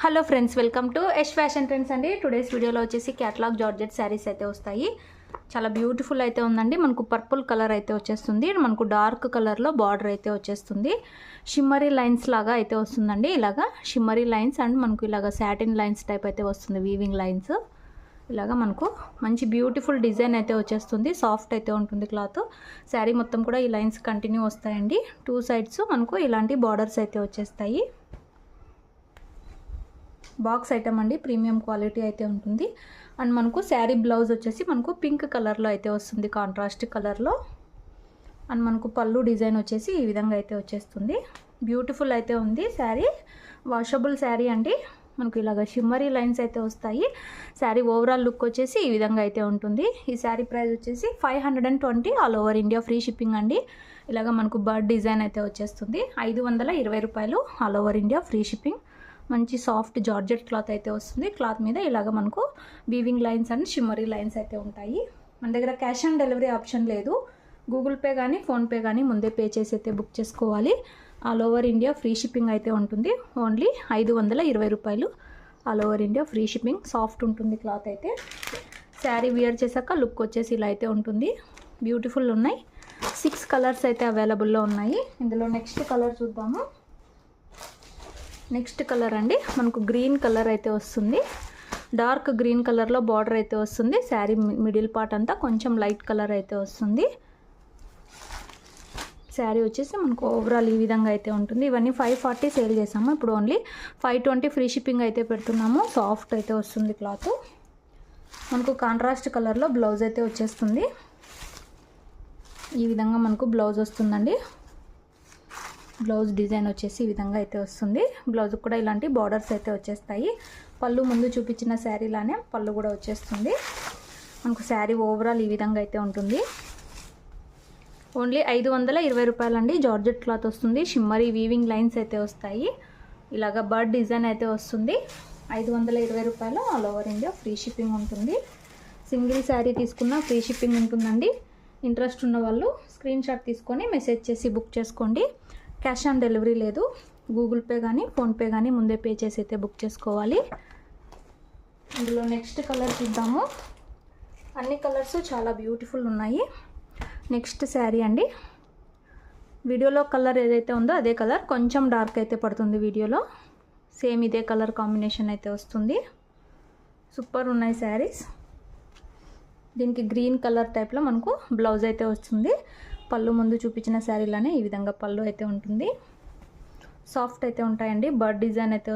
Hello friends, welcome to Yash fashion trends అండి. Today's వీడియోలో వచ్చేసి క్యాటలాగ్ జార్జెట్ శారీస్ అయితే వస్తాయి. చాలా బ్యూటిఫుల్ అయితే ఉందండి. మనకు పర్పుల్ కలర్ అయితే వచ్చేస్తుంది. మనకు డార్క్ కలర్లో బార్డర్ అయితే వచ్చేస్తుంది. షిమ్మరీ లైన్స్ లాగా అయితే వస్తుందండి. ఇలాగా షిమ్మరీ లైన్స్ అండ్ మనకు ఇలాగా సాటిన్ లైన్స్ టైప్ అయితే వస్తుంది. వీవింగ్ లైన్స్ ఇలాగా మనకు మంచి బ్యూటిఫుల్ డిజైన్ అయితే వచ్చేస్తుంది. సాఫ్ట్ అయితే ఉంటుంది క్లాత్. శారీ మొత్తం కూడా ఈ లైన్స్ కంటిన్యూ వస్తాయండి. టూ సైడ్స్ మనకు ఇలాంటి బార్డర్స్ అయితే వచ్చేస్తాయి. బాక్స్ ఐటమ్ అండి, ప్రీమియం క్వాలిటీ అయితే ఉంటుంది. అండ్ మనకు శారీ బ్లౌజ్ వచ్చేసి మనకు పింక్ కలర్లో అయితే వస్తుంది, కాంట్రాస్ట్ కలర్లో. అండ్ మనకు పళ్ళు డిజైన్ వచ్చేసి ఈ విధంగా అయితే వచ్చేస్తుంది. బ్యూటిఫుల్ అయితే ఉంది శారీ. వాషబుల్ శారీ అండి. మనకు ఇలాగ షిమ్మరీ లైన్స్ అయితే వస్తాయి. శారీ ఓవరాల్ లుక్ వచ్చేసి ఈ విధంగా అయితే ఉంటుంది. ఈ శారీ ప్రైస్ వచ్చేసి 520 all over India free shipping అండి. ఇలాగ మనకు బర్డ్ డిజైన్ అయితే వచ్చేస్తుంది. 520 రూపాయలు all over India free shipping. మంచి సాఫ్ట్ జార్జెట్ క్లాత్ అయితే వస్తుంది. క్లాత్ మీద ఇలాగ మనకు weaving lines and shimmery lines అయితే ఉంటాయి. మన దగ్గర క్యాష్ ఆన్ డెలివరీ ఆప్షన్ లేదు. గూగుల్ పే కానీ ఫోన్పే కానీ ముందే పే చేసి అయితే బుక్ చేసుకోవాలి. All over India free shipping అయితే ఉంటుంది. ఓన్లీ 520 రూపాయలు all over India free shipping. Soft ఉంటుంది క్లాత్ అయితే. శారీ వియర్ చేశాక లుక్ వచ్చేసి ఇలా అయితే ఉంటుంది. బ్యూటిఫుల్ ఉన్నాయి. 6 కలర్స్ అయితే అవైలబుల్లో ఉన్నాయి. ఇందులో నెక్స్ట్ కలర్ చూద్దాము. నెక్స్ట్ కలర్ అండి, మనకు గ్రీన్ కలర్ అయితే వస్తుంది. డార్క్ గ్రీన్ కలర్లో బార్డర్ అయితే వస్తుంది. శారీ మిడిల్ పార్ట్ అంతా కొంచెం లైట్ కలర్ అయితే వస్తుంది. శారీ వచ్చేసి మనకు ఓవరాల్ ఈ విధంగా అయితే ఉంటుంది. ఇవన్నీ 540 సేల్ చేసాము. ఇప్పుడు ఓన్లీ 520 ఫ్రీ షిప్పింగ్ అయితే పెడుతున్నాము. సాఫ్ట్ అయితే వస్తుంది క్లాత్. మనకు కాంట్రాస్ట్ కలర్లో బ్లౌజ్ అయితే వచ్చేస్తుంది. ఈ విధంగా మనకు బ్లౌజ్ వస్తుందండి. బ్లౌజ్ డిజైన్ వచ్చేసి ఈ విధంగా అయితే వస్తుంది. బ్లౌజ్ కూడా ఇలాంటి బార్డర్స్ అయితే వచ్చేస్తాయి. పళ్ళు ముందు చూపించిన శారీలానే పళ్ళు కూడా వచ్చేస్తుంది. మనకు శారీ ఓవరాల్ ఈ విధంగా అయితే ఉంటుంది. ఓన్లీ 520 రూపాయలండి. జార్జెట్ క్లాత్ వస్తుంది. షిమ్మరీ వీవింగ్ లైన్స్ అయితే వస్తాయి. ఇలాగ బర్డ్ డిజైన్ అయితే వస్తుంది. 520 రూపాయలు all over India free shipping ఉంటుంది. సింగిల్ శారీ తీసుకున్న ఫ్రీ షిప్పింగ్ ఉంటుందండి. ఇంట్రెస్ట్ ఉన్న వాళ్ళు స్క్రీన్ షాట్ తీసుకొని మెసేజ్ చేసి బుక్ చేసుకోండి. క్యాష్ ఆన్ డెలివరీ లేదు. గూగుల్ పే కానీ ఫోన్పే కానీ ముందే పే చేసి అయితే బుక్ చేసుకోవాలి. ఇందులో నెక్స్ట్ కలర్ చూద్దాము. అన్ని కలర్స్ చాలా బ్యూటిఫుల్ ఉన్నాయి. నెక్స్ట్ శారీ అండి. వీడియోలో కలర్ ఏదైతే ఉందో అదే కలర్, కొంచెం డార్క్ అయితే పడుతుంది వీడియోలో. సేమ్ ఇదే కలర్ కాంబినేషన్ అయితే వస్తుంది. సూపర్ ఉన్నాయి శారీస్. దీనికి గ్రీన్ కలర్ టైప్లో మనకు బ్లౌజ్ అయితే వస్తుంది. పళ్ళు ముందు చూపించిన శారీలోనే ఈ విధంగా పళ్ళు అయితే ఉంటుంది. సాఫ్ట్ అయితే ఉంటాయండి. బర్డ్ డిజైన్ అయితే